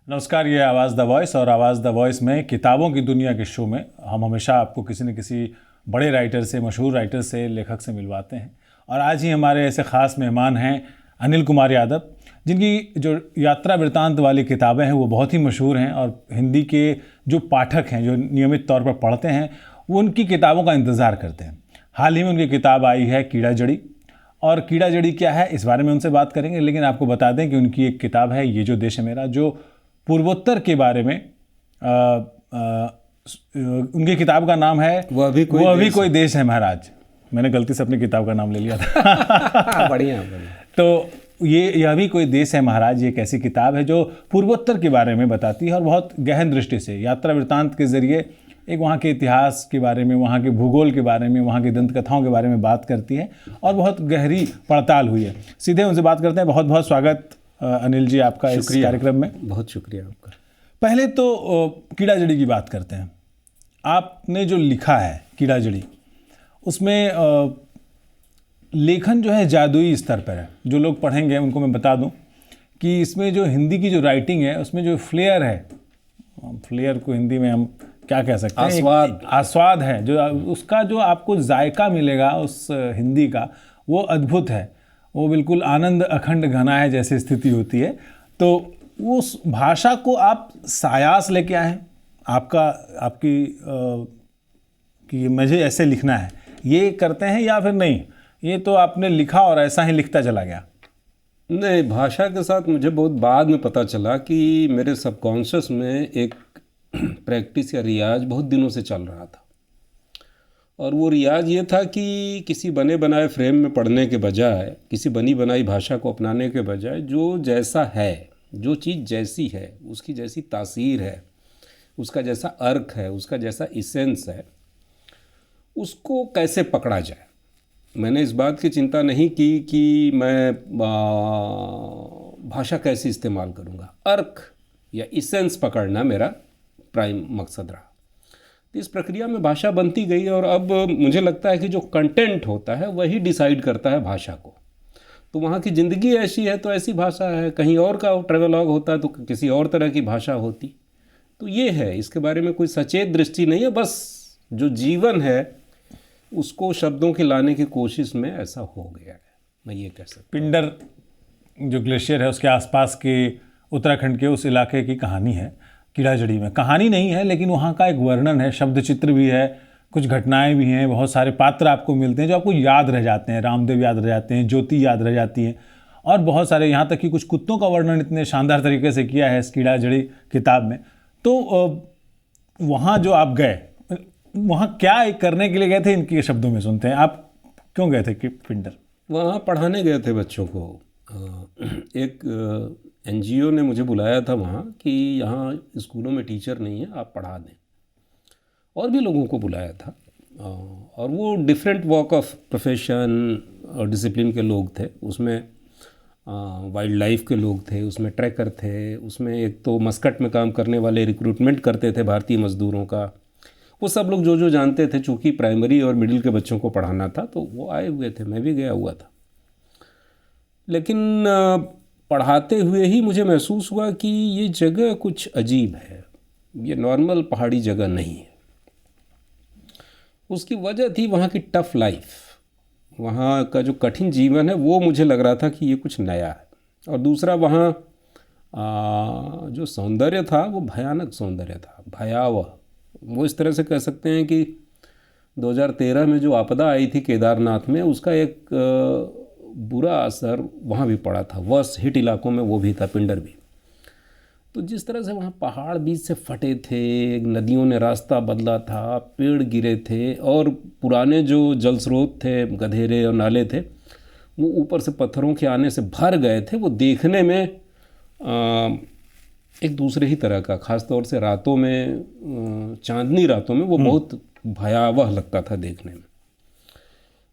नमस्कार, ये आवाज़ द वॉइस और आवाज़ द वॉइस में किताबों की दुनिया के शो में हम हमेशा आपको किसी न किसी बड़े राइटर से, मशहूर राइटर से, लेखक से मिलवाते हैं। और आज ही हमारे ऐसे ख़ास मेहमान हैं अनिल कुमार यादव, जिनकी जो यात्रा वृत्तांत वाली किताबें हैं वो बहुत ही मशहूर हैं और हिंदी के जो पाठक हैं, जो नियमित तौर पर पढ़ते हैं, वो उनकी किताबों का इंतज़ार करते हैं। हाल ही में उनकी किताब आई है कीड़ा जड़ी, और कीड़ा जड़ी क्या है इस बारे में उनसे बात करेंगे। लेकिन आपको बता दें कि उनकी एक किताब है ये जो देश है मेरा, जो पूर्वोत्तर के बारे में उनकी किताब का नाम है वो अभी कोई देश है महाराज। मैंने गलती से अपनी किताब का नाम ले लिया था। बढ़िया। तो यह भी कोई देश है महाराज, ये एक ऐसी किताब है जो पूर्वोत्तर के बारे में बताती है और बहुत गहन दृष्टि से यात्रा वृत्तांत के जरिए एक वहाँ के इतिहास के बारे में, वहाँ के भूगोल के बारे में, वहाँ की दंत कथाओं के बारे में बात करती है और बहुत गहरी पड़ताल हुई है। सीधे उनसे बात करते हैं। बहुत बहुत स्वागत अनिल जी आपका इस कार्यक्रम में। बहुत शुक्रिया आपका। पहले तो कीड़ा जड़ी की बात करते हैं। आपने जो लिखा है कीड़ा जड़ी, उसमें लेखन जो है जादुई स्तर पर है। जो लोग पढ़ेंगे उनको मैं बता दूं कि इसमें जो हिंदी की जो राइटिंग है उसमें जो फ्लेयर है, फ्लेयर को हिंदी में हम क्या कह सकते हैं, आस्वाद है, जो उसका जो आपको जायका मिलेगा उस हिंदी का, वो अद्भुत है। वो बिल्कुल आनंद अखंड घना है जैसी स्थिति होती है। तो उस भाषा को आप सायास लेके आए हैं, आपकी कि मुझे ऐसे लिखना है, ये करते हैं या फिर नहीं, ये तो आपने लिखा और ऐसा ही लिखता चला गया? नहीं, भाषा के साथ मुझे बहुत बाद में पता चला कि मेरे सबकॉन्शियस में एक प्रैक्टिस या रियाज बहुत दिनों से चल रहा था। और वो रियाज ये था कि किसी बने बनाए फ्रेम में पढ़ने के बजाय, किसी बनी बनाई भाषा को अपनाने के बजाय, जो जैसा है, जो चीज़ जैसी है, उसकी जैसी तासीर है, उसका जैसा अर्क है, उसका जैसा इसेंस है, उसको कैसे पकड़ा जाए। मैंने इस बात की चिंता नहीं की कि मैं भाषा कैसे इस्तेमाल करूँगा। अर्क या इसेंस पकड़ना मेरा प्राइम मकसद रहा। तो इस प्रक्रिया में भाषा बनती गई और अब मुझे लगता है कि जो कंटेंट होता है वही डिसाइड करता है भाषा को। तो वहाँ की ज़िंदगी ऐसी है तो ऐसी भाषा है, कहीं और का ट्रेवलॉग होता है तो किसी और तरह की भाषा होती। तो ये है, इसके बारे में कोई सचेत दृष्टि नहीं है, बस जो जीवन है उसको शब्दों के लाने की कोशिश में ऐसा हो गया है, मैं ये कह सकता हूँ। पिंडर जो ग्लेशियर है उसके आसपास के उत्तराखंड के उस इलाके की कहानी है कीड़ा जड़ी में। कहानी नहीं है लेकिन वहाँ का एक वर्णन है, शब्द चित्र भी है, कुछ घटनाएं भी हैं, बहुत सारे पात्र आपको मिलते हैं जो आपको याद रह जाते हैं। रामदेव याद रह जाते हैं, ज्योति याद रह जाती है, और बहुत सारे, यहाँ तक कि कुछ कुत्तों का वर्णन इतने शानदार तरीके से किया है इस कीड़ा जड़ी किताब में। तो वहाँ जो आप गए, वहाँ क्या करने के लिए गए थे, इनके शब्दों में सुनते हैं। आप क्यों गए थे कि पिंडर? वहाँ पढ़ाने गए थे बच्चों को। एक NGO ने मुझे बुलाया था वहाँ कि यहाँ स्कूलों में टीचर नहीं है, आप पढ़ा दें। और भी लोगों को बुलाया था और वो डिफरेंट वॉक ऑफ प्रोफेशन और डिसिप्लिन के लोग थे। उसमें वाइल्ड लाइफ के लोग थे, उसमें ट्रैकर थे, उसमें एक तो मस्कट में काम करने वाले रिक्रूटमेंट करते थे भारतीय मज़दूरों का। वो सब लोग जो जानते थे, चूँकि प्राइमरी और मिडिल के बच्चों को पढ़ाना था तो वो आए हुए थे, मैं भी गया हुआ था। लेकिन पढ़ाते हुए ही मुझे महसूस हुआ कि ये जगह कुछ अजीब है, ये नॉर्मल पहाड़ी जगह नहीं है। उसकी वजह थी वहाँ की टफ लाइफ, वहाँ का जो कठिन जीवन है वो मुझे लग रहा था कि ये कुछ नया है। और दूसरा वहाँ जो सौंदर्य था वो भयानक सौंदर्य था, भयावह। वो इस तरह से कह सकते हैं कि 2013 में जो आपदा आई थी केदारनाथ में, उसका एक बुरा असर वहाँ भी पड़ा था। वर्स्ट हिट इलाकों में वो भी था, पिंडर भी। तो जिस तरह से वहाँ पहाड़ बीच से फटे थे, नदियों ने रास्ता बदला था, पेड़ गिरे थे और पुराने जो जल स्रोत थे, गधेरे और नाले थे, वो ऊपर से पत्थरों के आने से भर गए थे। वो देखने में एक दूसरे ही तरह का, ख़ास तौर से रातों में, चांदनी रातों में वो बहुत भयावह लगता था देखने में।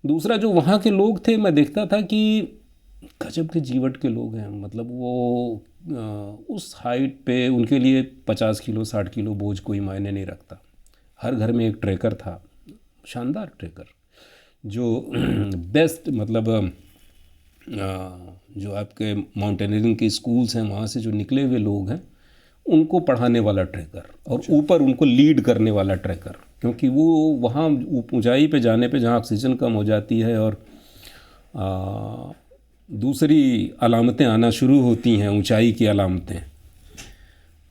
दूसरा जो वहाँ के लोग थे, मैं देखता था कि गजब के जीवट के लोग हैं। मतलब वो उस हाइट पे उनके लिए 50 किलो 60 किलो बोझ कोई मायने नहीं रखता। हर घर में एक ट्रैकर था, शानदार ट्रैकर, जो बेस्ट, मतलब जो आपके माउंटेनियरिंग के स्कूल्स हैं वहाँ से जो निकले हुए लोग हैं उनको पढ़ाने वाला ट्रैकर और ऊपर उनको लीड करने वाला ट्रैकर, क्योंकि वो वहाँ ऊंचाई पे जाने पे जहाँ ऑक्सीजन कम हो जाती है और दूसरी अलामतें आना शुरू होती हैं, ऊंचाई की अलामतें,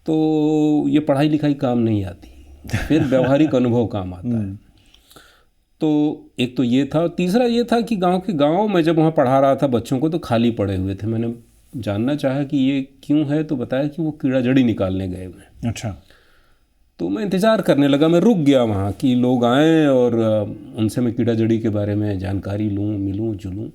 तो ये पढ़ाई लिखाई काम नहीं आती, फिर व्यवहारिक अनुभव काम आता है। तो एक तो ये था, और तीसरा ये था कि गांव में जब वहाँ पढ़ा रहा था बच्चों को तो खाली पड़े हुए थे। मैंने जानना चाहा कि ये क्यों है, तो बताया कि वो कीड़ा जड़ी निकालने गए हुए हैं। अच्छा। तो मैं इंतज़ार करने लगा, मैं रुक गया वहाँ कि लोग आएँ और उनसे मैं कीड़ा जड़ी के बारे में जानकारी लूँ, मिलूँ जुलूँ।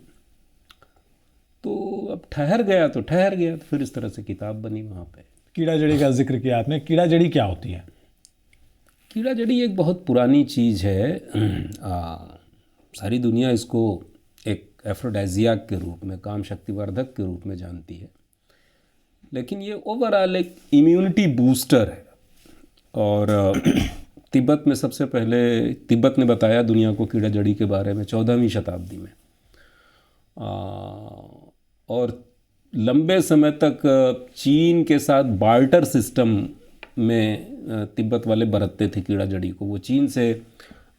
तो अब ठहर गया तो फिर इस तरह से किताब बनी वहाँ पे। कीड़ा जड़ी का जिक्र किया आपने, कीड़ा जड़ी क्या होती है? कीड़ा जड़ी एक बहुत पुरानी चीज़ है। सारी दुनिया इसको एक एफ्रोडाइजियाक के रूप में, काम शक्तिवर्धक के रूप में जानती है, लेकिन ये ओवरऑल एक इम्यूनिटी बूस्टर है। और तिब्बत में सबसे पहले तिब्बत ने बताया दुनिया को कीड़ा जड़ी के बारे में 14वीं शताब्दी में। और लंबे समय तक चीन के साथ बार्टर सिस्टम में तिब्बत वाले बरतते थे कीड़ा जड़ी को। वो चीन से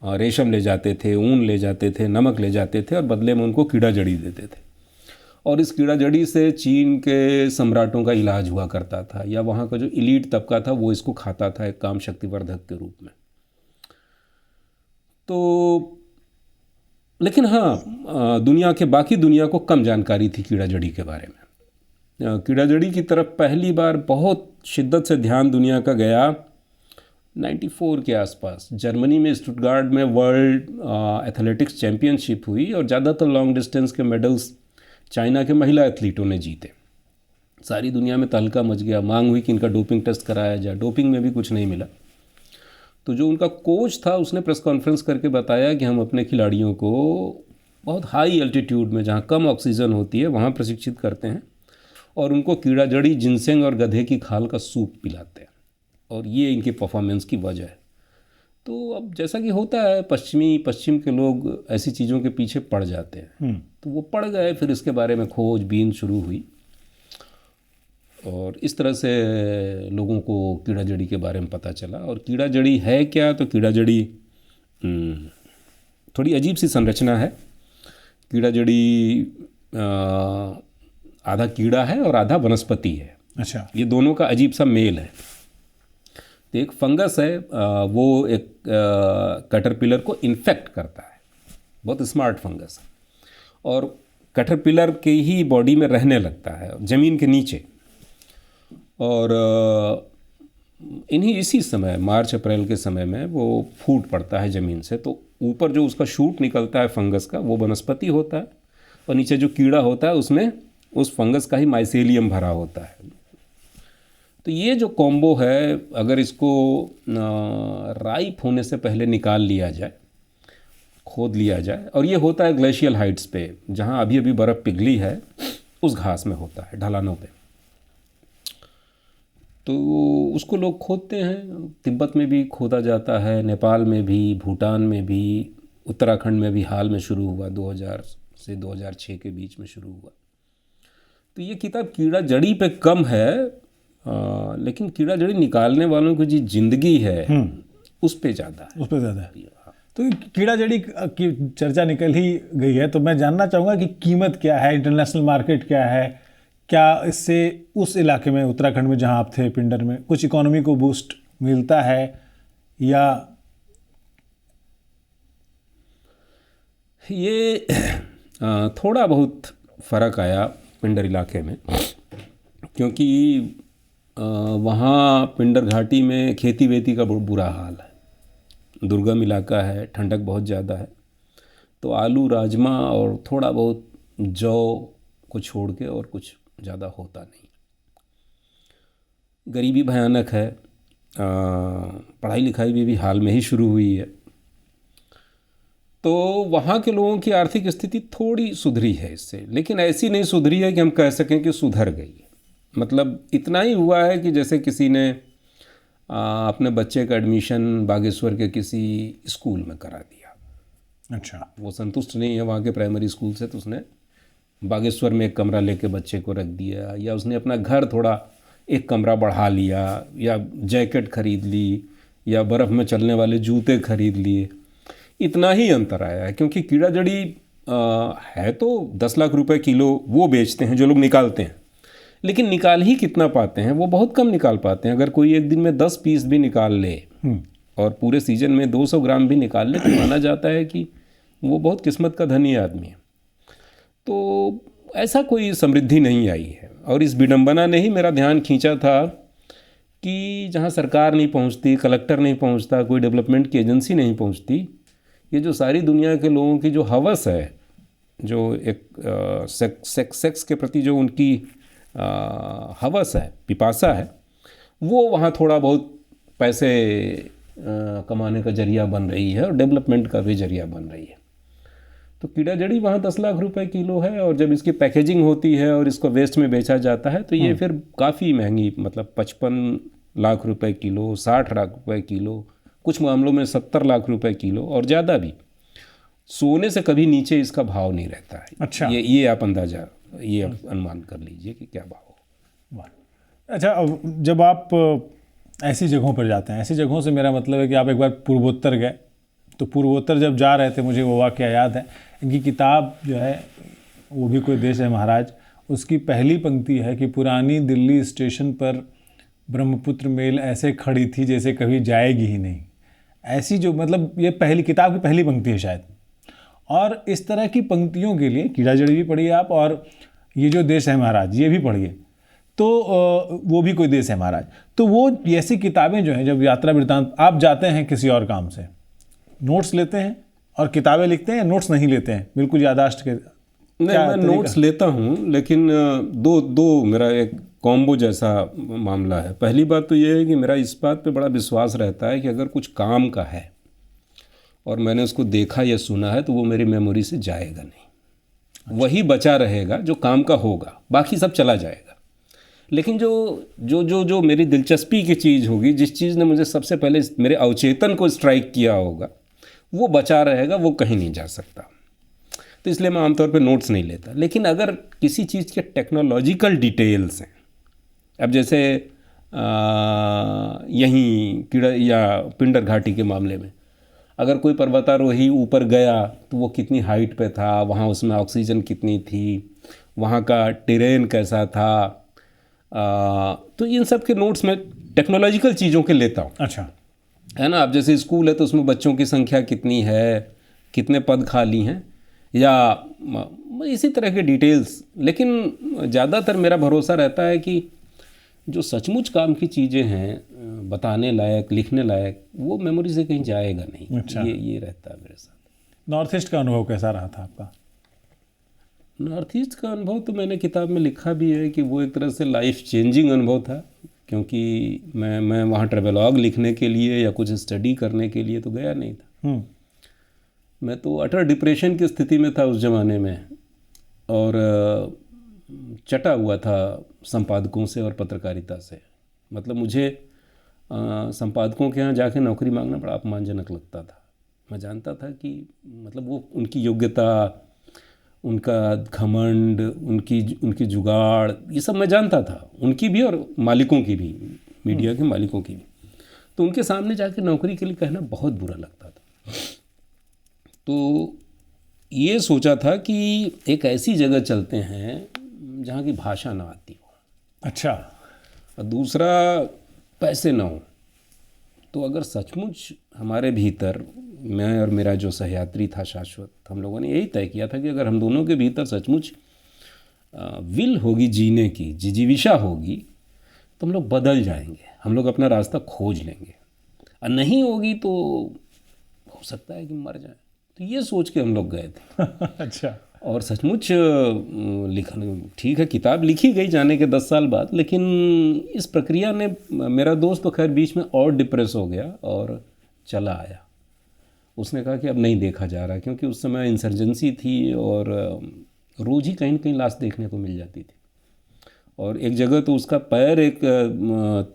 रेशम ले जाते थे, ऊन ले जाते थे, नमक ले जाते थे और बदले में उनको कीड़ा जड़ी देते थे। और इस कीड़ा जड़ी से चीन के सम्राटों का इलाज हुआ करता था, या वहाँ का जो इलीट तबका था वो इसको खाता था एक काम शक्तिवर्धक के रूप में। तो लेकिन हाँ, दुनिया के बाकी दुनिया को कम जानकारी थी कीड़ा जड़ी के बारे में। कीड़ा जड़ी की तरफ पहली बार बहुत शिद्दत से ध्यान दुनिया का गया 94 के आसपास। जर्मनी में स्टुटगार्ट में वर्ल्ड एथलेटिक्स चैम्पियनशिप हुई और ज़्यादातर लॉन्ग डिस्टेंस के मेडल्स चाइना के महिला एथलीटों ने जीते। सारी दुनिया में तहलका मच गया, मांग हुई कि इनका डोपिंग टेस्ट कराया जाए। डोपिंग में भी कुछ नहीं मिला। तो जो उनका कोच था उसने प्रेस कॉन्फ्रेंस करके बताया कि हम अपने खिलाड़ियों को बहुत हाई एल्टीट्यूड में, जहाँ कम ऑक्सीजन होती है, वहाँ प्रशिक्षित करते हैं और उनको कीड़ा जड़ी, जिनसेंग और गधे की खाल का सूप पिलाते हैं, और ये इनकी परफॉर्मेंस की वजह है। तो अब जैसा कि होता है, पश्चिम के लोग ऐसी चीज़ों के पीछे पड़ जाते हैं, तो वो पड़ गए। फिर इसके बारे में खोजबीन शुरू हुई और इस तरह से लोगों को कीड़ा जड़ी के बारे में पता चला। और कीड़ा जड़ी है क्या? तो कीड़ा जड़ी थोड़ी अजीब सी संरचना है। कीड़ा जड़ी आधा कीड़ा है और आधा वनस्पति है। अच्छा। ये दोनों का अजीब सा मेल है। तो एक फंगस है, वो एक कैटरपिलर को इन्फेक्ट करता है, बहुत स्मार्ट फंगस है, और कैटरपिलर के ही बॉडी में रहने लगता है ज़मीन के नीचे। और इसी समय मार्च अप्रैल के समय में वो फूट पड़ता है ज़मीन से, तो ऊपर जो उसका शूट निकलता है फंगस का, वो वनस्पति होता है, और नीचे जो कीड़ा होता है उसमें उस फंगस का ही माइसेलियम भरा होता है। तो ये जो कॉम्बो है, अगर इसको राइप होने से पहले निकाल लिया जाए, खोद लिया जाए, और ये होता है ग्लेशियल हाइट्स पे, जहाँ अभी अभी बर्फ़ पिघली है उस घास में होता है, ढलानों पे। तो उसको लोग खोदते हैं। तिब्बत में भी खोदा जाता है, नेपाल में भी, भूटान में भी, उत्तराखंड में भी हाल में शुरू हुआ, 2000 से 2006 के बीच में शुरू हुआ। तो ये किताब कीड़ा जड़ी पे कम है, लेकिन कीड़ा जड़ी निकालने वालों की जो जिंदगी है उस पे ज़्यादा है। तो कीड़ा जड़ी की चर्चा निकल ही गई है, तो मैं जानना चाहूँगा कि कीमत क्या है, इंटरनेशनल मार्केट क्या है, क्या इससे उस इलाके में, उत्तराखंड में जहाँ आप थे, पिंडर में, कुछ इकोनॉमी को बूस्ट मिलता है या? ये थोड़ा बहुत फ़र्क आया पिंडर इलाके में, क्योंकि वहाँ पिंडर घाटी में खेती वेती का बहुत बुरा हाल है। दुर्गम इलाका है, ठंडक बहुत ज़्यादा है, तो आलू, राजमा और थोड़ा बहुत जौ को छोड़ के और कुछ ज़्यादा होता नहीं। गरीबी भयानक है। पढ़ाई लिखाई भी हाल में ही शुरू हुई है, तो वहाँ के लोगों की आर्थिक स्थिति थोड़ी सुधरी है इससे, लेकिन ऐसी नहीं सुधरी है कि हम कह सकें कि सुधर गई है। मतलब इतना ही हुआ है कि जैसे किसी ने अपने बच्चे का एडमिशन बागेश्वर के किसी स्कूल में करा दिया। अच्छा। वो संतुष्ट नहीं है वहाँ के प्राइमरी स्कूल से, तो उसने बागेश्वर में एक कमरा लेके बच्चे को रख दिया, या उसने अपना घर थोड़ा एक कमरा बढ़ा लिया या जैकेट खरीद ली या बर्फ़ में चलने वाले जूते खरीद लिए, इतना ही अंतर आया है। क्योंकि कीड़ा जड़ी है तो 10 लाख रुपए किलो वो बेचते हैं जो लोग निकालते हैं, लेकिन निकाल ही कितना पाते हैं, वो बहुत कम निकाल पाते हैं। अगर कोई एक दिन में 10 पीस भी निकाल ले और पूरे सीजन में 200 ग्राम भी निकाल ले तो माना जाता है कि वो बहुत किस्मत का धनी आदमी है। तो ऐसा कोई समृद्धि नहीं आई है। और इस विडंबना ने ही मेरा ध्यान खींचा था कि जहाँ सरकार नहीं पहुँचती, कलेक्टर नहीं पहुँचता, कोई डेवलपमेंट की एजेंसी नहीं पहुँचती, ये जो सारी दुनिया के लोगों की जो हवस है, जो एक सेक्स के प्रति जो उनकी हवस है, पिपासा है, वो वहाँ थोड़ा बहुत पैसे कमाने का जरिया बन रही है और डेवलपमेंट का भी जरिया बन रही है। तो कीड़ा जड़ी वहाँ 10 लाख रुपए किलो है और जब इसकी पैकेजिंग होती है और इसको वेस्ट में बेचा जाता है तो ये फिर काफ़ी महंगी, मतलब 55 लाख रुपए किलो, 60 लाख रुपए किलो, कुछ मामलों में 70 लाख रुपए किलो और ज़्यादा भी। सोने से कभी नीचे इसका भाव नहीं रहता है। अच्छा, ये आप अंदाज़ा, ये आप अनुमान कर लीजिए कि क्या भाव हो। अच्छा, जब आप ऐसी जगहों पर जाते हैं, ऐसी जगहों से मेरा मतलब है कि आप एक बार पूर्वोत्तर गए, तो पूर्वोत्तर जब जा रहे थे, मुझे वो वाक़या याद है। इनकी किताब जो है वो भी कोई देश है महाराज, उसकी पहली पंक्ति है कि पुरानी दिल्ली स्टेशन पर ब्रह्मपुत्र मेल ऐसे खड़ी थी जैसे कभी जाएगी ही नहीं। ऐसी जो, मतलब ये पहली किताब की पहली पंक्ति है शायद। और इस तरह की पंक्तियों के लिए कीड़ा जड़ी भी पढ़िए आप, और ये जो देश है महाराज ये भी पढ़िए, तो वो भी कोई देश है महाराज। तो वो ऐसी किताबें जो हैं, जब यात्रा वृत्तांत आप जाते हैं किसी और काम से, नोट्स लेते हैं और किताबें लिखते हैं या नोट्स नहीं लेते हैं, बिल्कुल याददाश्त के? नहीं, मैं नोट्स लेता हूँ, लेकिन दो मेरा एक कॉम्बो जैसा मामला है। पहली बात तो ये है कि मेरा इस बात पे बड़ा विश्वास रहता है कि अगर कुछ काम का है और मैंने उसको देखा या सुना है तो वो मेरी मेमोरी से जाएगा नहीं। अच्छा। वही बचा रहेगा जो काम का होगा, बाकी सब चला जाएगा। लेकिन जो जो जो जो मेरी दिलचस्पी की चीज़ होगी, जिस चीज़ ने मुझे सबसे पहले मेरे अवचेतन को स्ट्राइक किया होगा, वो बचा रहेगा, वो कहीं नहीं जा सकता। तो इसलिए मैं आमतौर पे नोट्स नहीं लेता। लेकिन अगर किसी चीज़ के टेक्नोलॉजिकल डिटेल्स हैं, अब जैसे यहीं कीड़ा या पिंडर घाटी के मामले में, अगर कोई पर्वतारोही ऊपर गया तो वो कितनी हाइट पे था, वहाँ उसमें ऑक्सीजन कितनी थी, वहाँ का टेरेन कैसा था, तो इन सब के नोट्स में टेक्नोलॉजिकल चीज़ों के लेता हूँ। अच्छा, है ना। अब जैसे स्कूल है तो उसमें बच्चों की संख्या कितनी है, कितने पद खाली हैं, या इसी तरह के डिटेल्स। लेकिन ज़्यादातर मेरा भरोसा रहता है कि जो सचमुच काम की चीज़ें हैं, बताने लायक, लिखने लायक, वो मेमोरी से कहीं जाएगा नहीं। अच्छा। ये रहता है मेरे साथ। नॉर्थ ईस्ट का अनुभव कैसा रहा था आपका? नॉर्थ ईस्ट का अनुभव तो मैंने किताब में लिखा भी है कि वो एक तरह से लाइफ चेंजिंग अनुभव था, क्योंकि मैं वहाँ ट्रेवलॉग लिखने के लिए या कुछ स्टडी करने के लिए तो गया नहीं था। मैं तो अटर डिप्रेशन की स्थिति में था उस ज़माने में, और चटा हुआ था संपादकों से और पत्रकारिता से। मतलब मुझे संपादकों के यहाँ जाके नौकरी मांगना बड़ा अपमानजनक लगता था। मैं जानता था कि मतलब वो उनकी योग्यता, उनका घमंड, उनकी जुगाड़, ये सब मैं जानता था, उनकी भी और मालिकों की भी, मीडिया के मालिकों की भी। तो उनके सामने जाके नौकरी के लिए कहना बहुत बुरा लगता था। तो ये सोचा था कि एक ऐसी जगह चलते हैं जहाँ की भाषा ना आती हो। अच्छा। और दूसरा, पैसे ना हो। तो अगर सचमुच हमारे भीतर, मैं और मेरा जो सहयात्री था शाश्वत, हम लोगों ने यही तय किया था कि अगर हम दोनों के भीतर सचमुच विल होगी जीने की, जिजीविषा होगी, तो हम लोग बदल जाएंगे, हम लोग अपना रास्ता खोज लेंगे। और नहीं होगी तो हो सकता है कि मर जाए। तो ये सोच के हम लोग गए थे। अच्छा। और सचमुच लिखना ठीक है, किताब लिखी गई जाने के 10 साल बाद, लेकिन इस प्रक्रिया ने, मेरा दोस्त तो खैर बीच में और डिप्रेस हो गया और चला आया। उसने कहा कि अब नहीं देखा जा रहा, क्योंकि उस समय इंसर्जेंसी थी और रोज़ ही कहीं न कहीं लाश देखने को मिल जाती थी। और एक जगह तो उसका पैर,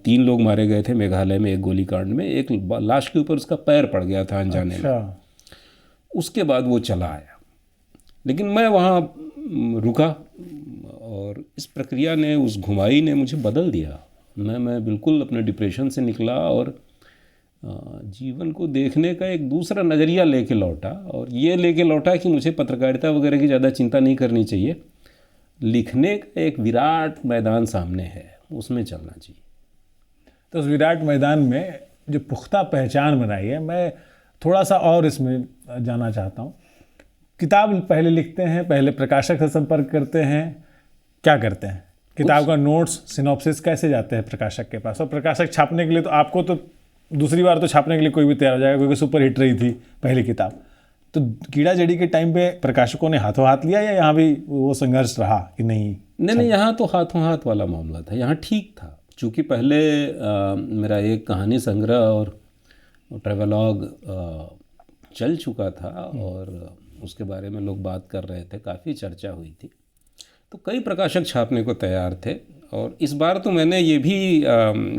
3 लोग मारे गए थे मेघालय में एक गोलीकांड में, एक लाश के ऊपर उसका पैर पड़ गया था अनजाने में। उसके बाद वो चला आया। लेकिन मैं वहाँ रुका और इस प्रक्रिया ने, उस घुमाई ने मुझे बदल दिया मैं बिल्कुल अपने डिप्रेशन से निकला और जीवन को देखने का एक दूसरा नज़रिया लेके लौटा, और ये लेके लौटा कि मुझे पत्रकारिता वगैरह की ज़्यादा चिंता नहीं करनी चाहिए, लिखने का एक विराट मैदान सामने है, उसमें चलना चाहिए। तो उस विराट मैदान में जो पुख्ता पहचान बनाई है, मैं थोड़ा सा और इसमें जाना चाहता हूँ। किताब पहले लिखते हैं, पहले प्रकाशक से संपर्क करते हैं, क्या करते हैं? किताब का नोट्स, सिनॉप्सिस कैसे जाते हैं प्रकाशक के पास? और प्रकाशक छापने के लिए तो आपको तो दूसरी बार तो छापने के लिए कोई भी तैयार हो जाएगा, क्योंकि सुपर हिट रही थी पहली किताब। तो कीड़ा जड़ी के टाइम पे प्रकाशकों ने हाथों हाथ लिया, या यहाँ भी वो संघर्ष रहा कि नहीं? नहीं, यहाँ तो हाथों हाथ वाला मामला था। यहाँ ठीक था, चूँकि पहले मेरा एक कहानी संग्रह और ट्रेवलॉग चल चुका था और उसके बारे में लोग बात कर रहे थे, काफ़ी चर्चा हुई थी, तो कई प्रकाशक छापने को तैयार थे। और इस बार तो मैंने ये भी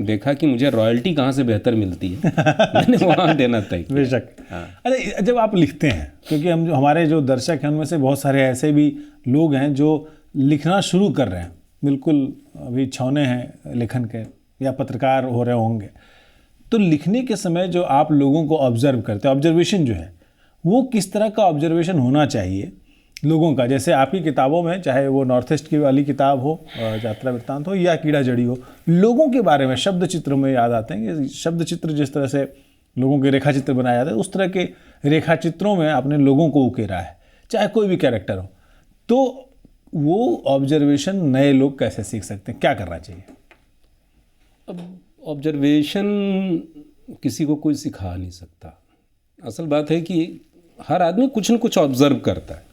देखा कि मुझे रॉयल्टी कहाँ से बेहतर मिलती है मैंने वहाँ देना तय किया। बेशक। अरे जब आप लिखते हैं, क्योंकि हम हमारे जो दर्शक हैं उनमें से बहुत सारे ऐसे भी लोग हैं जो लिखना शुरू कर रहे हैं, बिल्कुल अभी छौने हैं लेखन के, या पत्रकार हो रहे होंगे, तो लिखने के समय जो आप लोगों को ऑब्जर्व करते हैं, ऑब्जर्वेशन जो है वो किस तरह का ऑब्जर्वेशन होना चाहिए लोगों का? जैसे आपकी किताबों में, चाहे वो नॉर्थ ईस्ट की वाली किताब हो, यात्रा वृत्तांत हो, या कीड़ा जड़ी हो, लोगों के बारे में शब्द चित्र में याद आते हैं कि शब्द चित्र जिस तरह से लोगों के रेखा चित्र बनाए जाते हैं, उस तरह के रेखा चित्रों में आपने लोगों को उकेरा है, चाहे कोई भी कैरेक्टर हो। तो वो ऑब्जर्वेशन नए लोग कैसे सीख सकते हैं, क्या करना चाहिए? अब ऑब्जर्वेशन किसी को कोई सिखा नहीं सकता। असल बात है कि हर आदमी कुछ न कुछ ऑब्जर्व करता है,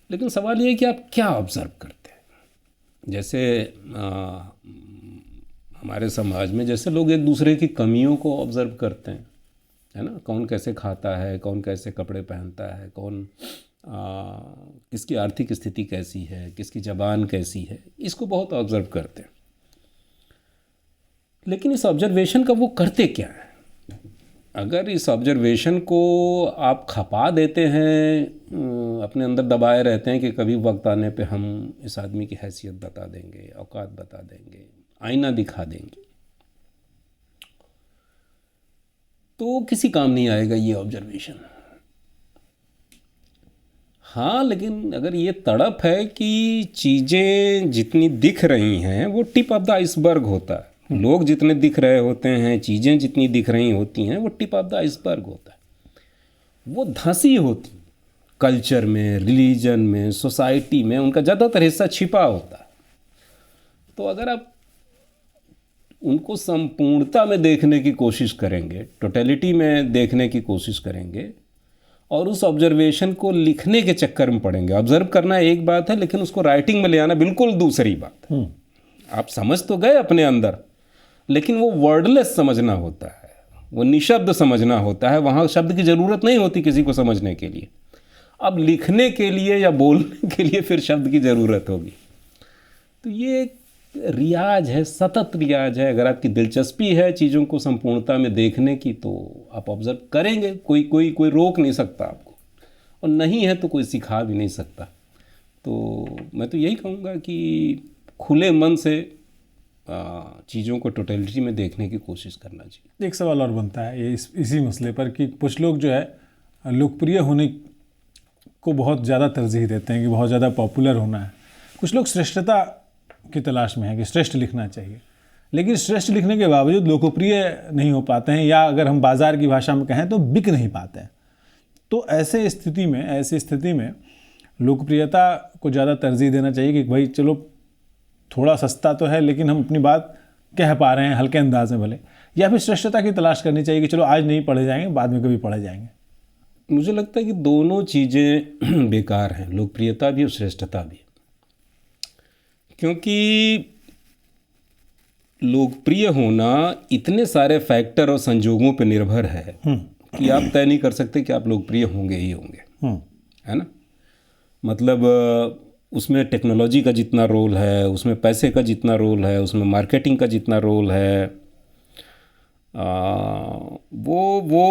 लेकिन सवाल ये है कि आप क्या ऑब्जर्व करते हैं। जैसे हमारे समाज में जैसे लोग एक दूसरे की कमियों को ऑब्जर्व करते हैं, है ना, कौन कैसे खाता है, कौन कैसे कपड़े पहनता है, कौन किसकी आर्थिक स्थिति कैसी है, किसकी ज़बान कैसी है, इसको बहुत ऑब्जर्व करते हैं। लेकिन इस ऑब्जर्वेशन का वो करते क्या है? अगर इस ऑब्जर्वेशन को आप खपा देते हैं, अपने अंदर दबाए रहते हैं कि कभी वक्त आने पे हम इस आदमी की हैसियत बता देंगे, औकात बता देंगे, आईना दिखा देंगे, तो किसी काम नहीं आएगा ये ऑब्जर्वेशन। हाँ, लेकिन अगर ये तड़प है कि चीज़ें जितनी दिख रही हैं वो टिप ऑफ द आइसबर्ग होता है, लोग जितने दिख रहे होते हैं, चीज़ें जितनी दिख रही होती हैं, वो टिप ऑफ द आइसबर्ग होता है, वो धंसी होती कल्चर में, रिलीजन में, सोसाइटी में, उनका ज़्यादातर हिस्सा छिपा होता है। तो अगर आप उनको संपूर्णता में देखने की कोशिश करेंगे, टोटलिटी में देखने की कोशिश करेंगे, और उस ऑब्जर्वेशन को लिखने के चक्कर में पड़ेंगे। ऑब्जर्व करना एक बात है, लेकिन उसको राइटिंग में ले आना बिल्कुल दूसरी बात है। आप समझ तो गए अपने अंदर, लेकिन वो वर्डलेस समझना होता है, वो निशब्द समझना होता है, वहाँ शब्द की ज़रूरत नहीं होती किसी को समझने के लिए। अब लिखने के लिए या बोलने के लिए फिर शब्द की ज़रूरत होगी। तो ये एक रियाज है, सतत रियाज है। अगर आपकी दिलचस्पी है चीज़ों को संपूर्णता में देखने की, तो आप ऑब्जर्व करेंगे, कोई रोक नहीं सकता आपको, और नहीं है तो कोई सिखा भी नहीं सकता। तो मैं तो यही कहूँगा कि खुले मन से चीज़ों को टोटलिटी में देखने की कोशिश करना चाहिए। एक सवाल और बनता है ये इसी मसले पर कि कुछ लोग जो है लोकप्रिय होने को बहुत ज़्यादा तरजीह देते हैं कि बहुत ज़्यादा पॉपुलर होना है। कुछ लोग श्रेष्ठता की तलाश में है कि श्रेष्ठ लिखना चाहिए, लेकिन श्रेष्ठ लिखने के बावजूद लोकप्रिय नहीं हो पाते हैं, या अगर हम बाज़ार की भाषा में कहें तो बिक नहीं पाते हैं। तो ऐसी स्थिति में लोकप्रियता को ज़्यादा तरजीह देना चाहिए कि भाई चलो थोड़ा सस्ता तो है, लेकिन हम अपनी बात कह पा रहे हैं हल्के अंदाज में भले, या फिर श्रेष्ठता की तलाश करनी चाहिए कि चलो आज नहीं पढ़े जाएंगे, बाद में कभी पढ़े जाएंगे? मुझे लगता है कि दोनों चीज़ें बेकार हैं, लोकप्रियता भी और श्रेष्ठता भी। क्योंकि लोकप्रिय होना इतने सारे फैक्टर और संजोगों पर निर्भर है कि आप तय नहीं कर सकते कि आप लोकप्रिय होंगे ही होंगे, है ना। मतलब उसमें टेक्नोलॉजी का जितना रोल है, उसमें पैसे का जितना रोल है, उसमें मार्केटिंग का जितना रोल है, वो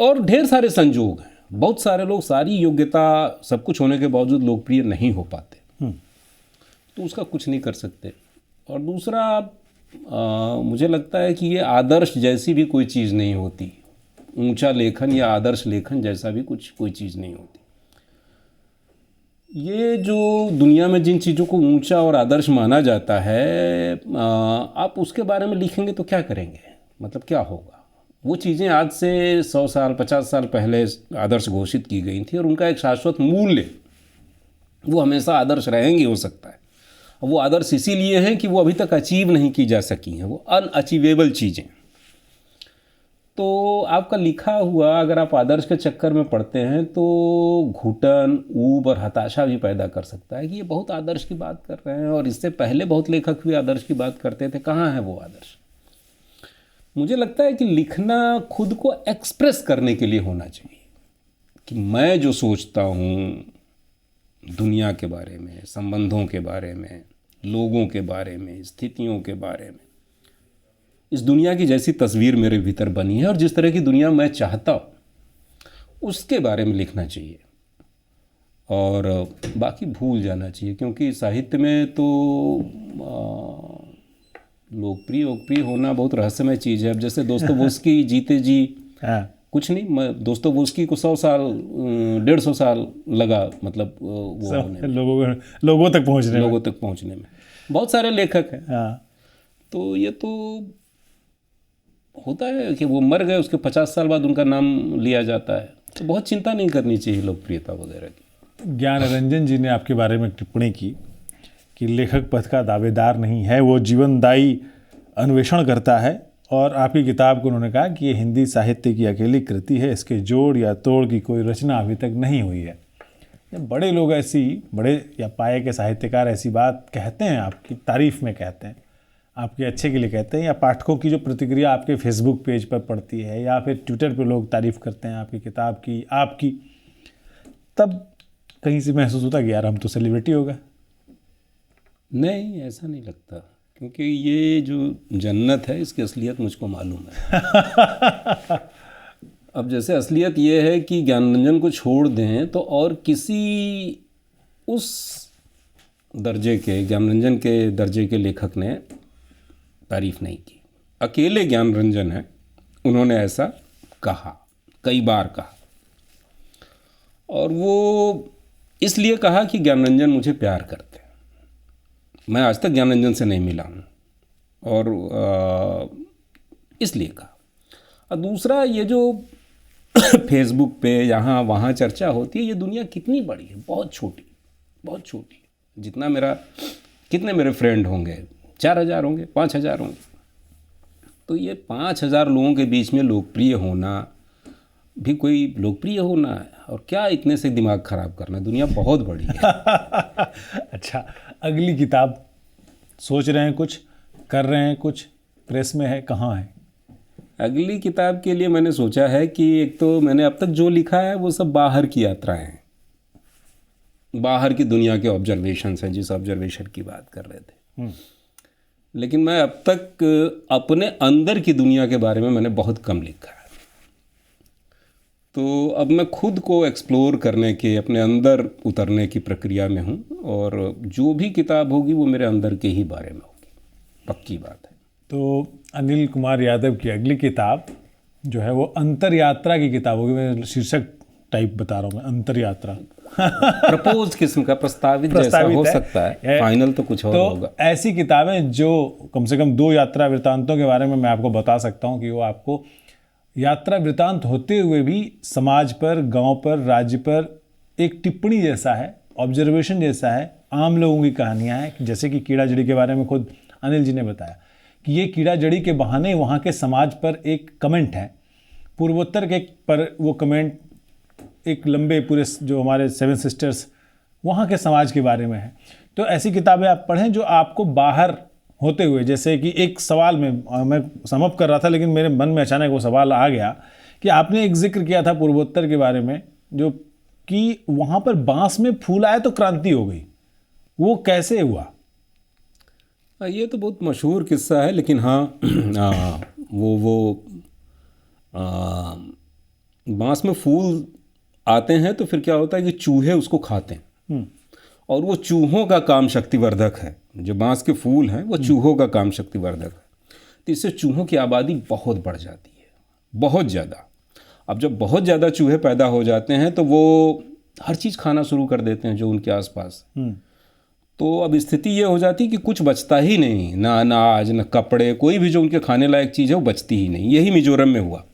और ढेर सारे संजोग हैं। बहुत सारे लोग सारी योग्यता सब कुछ होने के बावजूद लोकप्रिय नहीं हो पाते, तो उसका कुछ नहीं कर सकते। और दूसरा, मुझे लगता है कि ये आदर्श जैसी भी कोई चीज़ नहीं होती। ऊंचा लेखन या आदर्श लेखन जैसा भी कोई चीज़ नहीं होती। ये जो दुनिया में जिन चीज़ों को ऊंचा और आदर्श माना जाता है, आप उसके बारे में लिखेंगे तो क्या करेंगे, मतलब क्या होगा। वो चीज़ें आज से 100 साल 50 साल पहले आदर्श घोषित की गई थी और उनका एक शाश्वत मूल्य, वो हमेशा आदर्श रहेंगे हो सकता है। वो आदर्श इसीलिए हैं कि वो अभी तक अचीव नहीं की जा सकी हैं, वो अनअचीवेबल चीज़ें। तो आपका लिखा हुआ अगर आप आदर्श के चक्कर में पड़ते हैं तो घुटन, ऊब और हताशा भी पैदा कर सकता है कि ये बहुत आदर्श की बात कर रहे हैं और इससे पहले बहुत लेखक भी आदर्श की बात करते थे, कहाँ है वो आदर्श। मुझे लगता है कि लिखना खुद को एक्सप्रेस करने के लिए होना चाहिए कि मैं जो सोचता हूँ दुनिया के बारे में, संबंधों के बारे में, लोगों के बारे में, स्थितियों के बारे में, इस दुनिया की जैसी तस्वीर मेरे भीतर बनी है और जिस तरह की दुनिया मैं चाहता हूँ उसके बारे में लिखना चाहिए और बाकी भूल जाना चाहिए। क्योंकि साहित्य में तो लोकप्रिय होना बहुत रहस्यमय चीज़ है। अब जैसे दोस्तोवस्की जीते जी कुछ नहीं, मैं दोस्तोवस्की को 100 साल 150 साल लगा, मतलब वो लोगों तक पहुंचने में। बहुत सारे लेखक हैं। तो ये तो होता है कि वो मर गए, उसके 50 साल बाद उनका नाम लिया जाता है। तो बहुत चिंता नहीं करनी चाहिए लोकप्रियता वगैरह की। ज्ञानरंजन जी ने आपके बारे में टिप्पणी की कि लेखक पद का दावेदार नहीं है, वो जीवनदायी अन्वेषण करता है। और आपकी किताब को उन्होंने कहा कि ये हिंदी साहित्य की अकेली कृति है, इसके जोड़ या तोड़ की कोई रचना अभी तक नहीं हुई है। बड़े लोग बड़े या पाए के साहित्यकार ऐसी बात कहते हैं, आपकी तारीफ में कहते हैं, आपके अच्छे के लिए कहते हैं, या पाठकों की जो प्रतिक्रिया आपके फेसबुक पेज पर पड़ती है या फिर ट्विटर पर लोग तारीफ़ करते हैं आपकी किताब की, आपकी, तब कहीं से महसूस होता कि यार हम तो सेलिब्रिटी हो गए? नहीं, ऐसा नहीं लगता, क्योंकि ये जो जन्नत है इसकी असलियत मुझको मालूम है। अब जैसे असलियत ये है कि ज्ञानरंजन को छोड़ दें तो और किसी उस दर्जे के, ज्ञानरंजन के दर्जे के लेखक ने तारीफ नहीं की। अकेले ज्ञानरंजन है, उन्होंने ऐसा कहा, कई बार कहा, और वो इसलिए कहा कि ज्ञानरंजन मुझे प्यार करते हैं। मैं आज तक ज्ञानरंजन से नहीं मिला हूँ और इसलिए कहा। और दूसरा, ये जो फेसबुक पे यहाँ वहाँ चर्चा होती है, ये दुनिया कितनी बड़ी है, बहुत छोटी, बहुत छोटी है। कितने मेरे फ्रेंड होंगे, 4000 होंगे, 5000 होंगे। तो ये 5000 लोगों के बीच में लोकप्रिय होना भी कोई लोकप्रिय होना है, और क्या इतने से दिमाग ख़राब करना, दुनिया बहुत बड़ी है। अच्छा, अगली किताब सोच रहे हैं, कुछ कर रहे हैं, कुछ प्रेस में है, कहाँ है? अगली किताब के लिए मैंने सोचा है कि एक तो मैंने अब तक जो लिखा है वो सब बाहर की यात्राएं हैं, बाहर की दुनिया के ऑब्जर्वेशंस हैं, जिस ऑब्जर्वेशन की बात कर रहे थे। लेकिन मैं अब तक अपने अंदर की दुनिया के बारे में मैंने बहुत कम लिखा है। तो अब मैं खुद को एक्सप्लोर करने के, अपने अंदर उतरने की प्रक्रिया में हूँ, और जो भी किताब होगी वो मेरे अंदर के ही बारे में होगी, पक्की बात है। तो अनिल कुमार यादव की अगली किताब जो है वो अंतर यात्रा की किताब होगी। मैं शीर्षक टाइप बता रहा हूँ, मैं अंतर यात्रा। प्रपोज किस्म का, प्रस्तावित जैसा हो सकता है, फाइनल तो कुछ और होगा। ऐसी किताबें जो कम से कम 2 यात्रा वृत्तांतों के बारे में मैं आपको बता सकता हूँ कि वो आपको यात्रा वृत्तांत होते हुए भी समाज पर, गांव पर, राज्य पर एक टिप्पणी जैसा है, ऑब्जर्वेशन जैसा है, आम लोगों की कहानियाँ हैं। जैसे कि कीड़ा जड़ी के बारे में खुद अनिल जी ने बताया कि ये कीड़ा जड़ी के बहाने वहाँ के समाज पर एक कमेंट है, पूर्वोत्तर के पर वो कमेंट एक लंबे पूरे जो हमारे 7 सिस्टर्स वहाँ के समाज के बारे में है। तो ऐसी किताबें आप पढ़ें जो आपको बाहर होते हुए, जैसे कि एक सवाल में मैं समअप कर रहा था लेकिन मेरे मन में अचानक वो सवाल आ गया कि आपने एक जिक्र किया था पूर्वोत्तर के बारे में, जो कि वहाँ पर बांस में फूल आए तो क्रांति हो गई, वो कैसे हुआ? ये तो बहुत मशहूर किस्सा है, लेकिन हाँ, बांस में फूल आते हैं तो फिर क्या होता है कि चूहे उसको खाते हैं, और वो चूहों का काम शक्तिवर्धक है, जो बांस के फूल हैं वो चूहों का काम शक्तिवर्धक है, तो इससे चूहों की आबादी बहुत बढ़ जाती है, बहुत ज़्यादा। अब जब बहुत ज़्यादा चूहे पैदा हो जाते हैं तो वो हर चीज़ खाना शुरू कर देते हैं जो उनके आसपास। तो अब स्थिति ये हो जाती है कि कुछ बचता ही नहीं, ना अनाज ना कपड़े, कोई भी जो उनके खाने लायक चीज़ है वो बचती ही नहीं। यही मिजोरम में हुआ।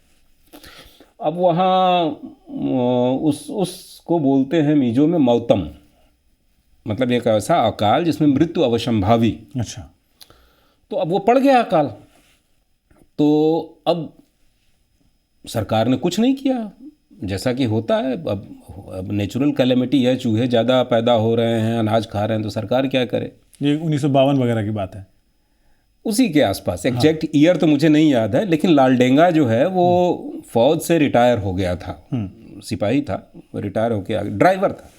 अब वहाँ उसको बोलते हैं मिजो में मौतम, मतलब एक ऐसा अकाल जिसमें मृत्यु अवश्यंभावी। अच्छा। तो अब वो पड़ गया अकाल, तो अब सरकार ने कुछ नहीं किया, जैसा कि होता है। अब नेचुरल कैलेमिटी है, चूहे ज़्यादा पैदा हो रहे हैं, अनाज खा रहे हैं, तो सरकार क्या करे। ये 1952 वगैरह की बात है, उसी के आसपास। एग्जैक्ट ईयर तो मुझे नहीं याद है, लेकिन लालडेंगा जो है वो फौज से रिटायर हो गया था, सिपाही था, वो रिटायर होकर ड्राइवर था।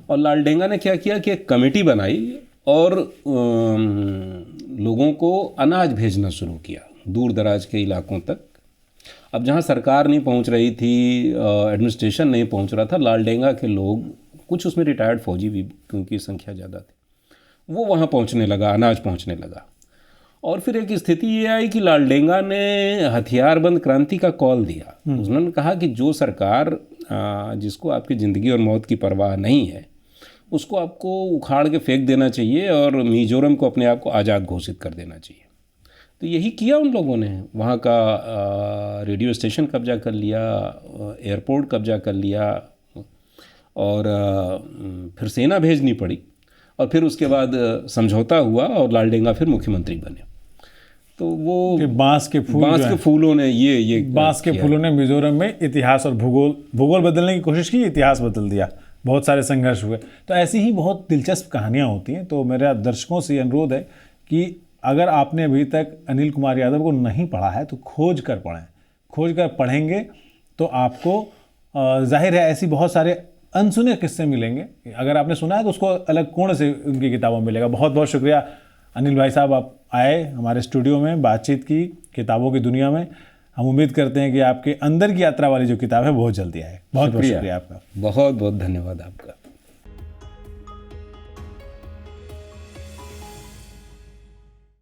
और लालडेंगा ने क्या किया कि एक कमेटी बनाई और लोगों को अनाज भेजना शुरू किया दूर दराज के इलाकों तक। अब जहाँ सरकार नहीं पहुँच रही थी, एडमिनिस्ट्रेशन नहीं पहुँच रहा था, लालडेंगा के लोग, कुछ उसमें रिटायर्ड फौजी भी क्योंकि संख्या ज़्यादा थी, वो वहाँ पहुँचने लगा, अनाज पहुँचने लगा। और फिर एक स्थिति ये आई कि लालडेंगा ने हथियारबंद क्रांति का कॉल दिया। उन्होंने कहा कि जो सरकार जिसको आपकी ज़िंदगी और मौत की परवाह नहीं है, उसको आपको उखाड़ के फेंक देना चाहिए और मिजोरम को अपने आप को आज़ाद घोषित कर देना चाहिए। तो यही किया उन लोगों ने। वहाँ का रेडियो स्टेशन कब्जा कर लिया, एयरपोर्ट कब्जा कर लिया, और फिर सेना भेजनी पड़ी, और फिर उसके बाद समझौता हुआ और लालडेंगा फिर मुख्यमंत्री बने। तो वो बांस के फूलों ने ये बांस के फूलों ने मिजोरम में इतिहास और भूगोल बदलने की कोशिश की, इतिहास बदल दिया, बहुत सारे संघर्ष हुए। तो ऐसी ही बहुत दिलचस्प कहानियाँ होती हैं। तो मेरा दर्शकों से अनुरोध है कि अगर आपने अभी तक अनिल कुमार यादव को नहीं पढ़ा है तो खोज कर पढ़ें। खोज कर पढ़ेंगे तो आपको जाहिर है ऐसी बहुत सारे अनसुने किस्से मिलेंगे। अगर आपने सुना है तो उसको अलग कोण से उनकी किताबों में मिलेगा। बहुत बहुत शुक्रिया अनिल भाई साहब, आप आए हमारे स्टूडियो में, बातचीत की किताबों की दुनिया में। हम उम्मीद करते हैं कि आपके अंदर की यात्रा वाली जो किताब है बहुत जल्दी आए। बहुत बहुत शुक्रिया आपका। बहुत बहुत धन्यवाद आपका।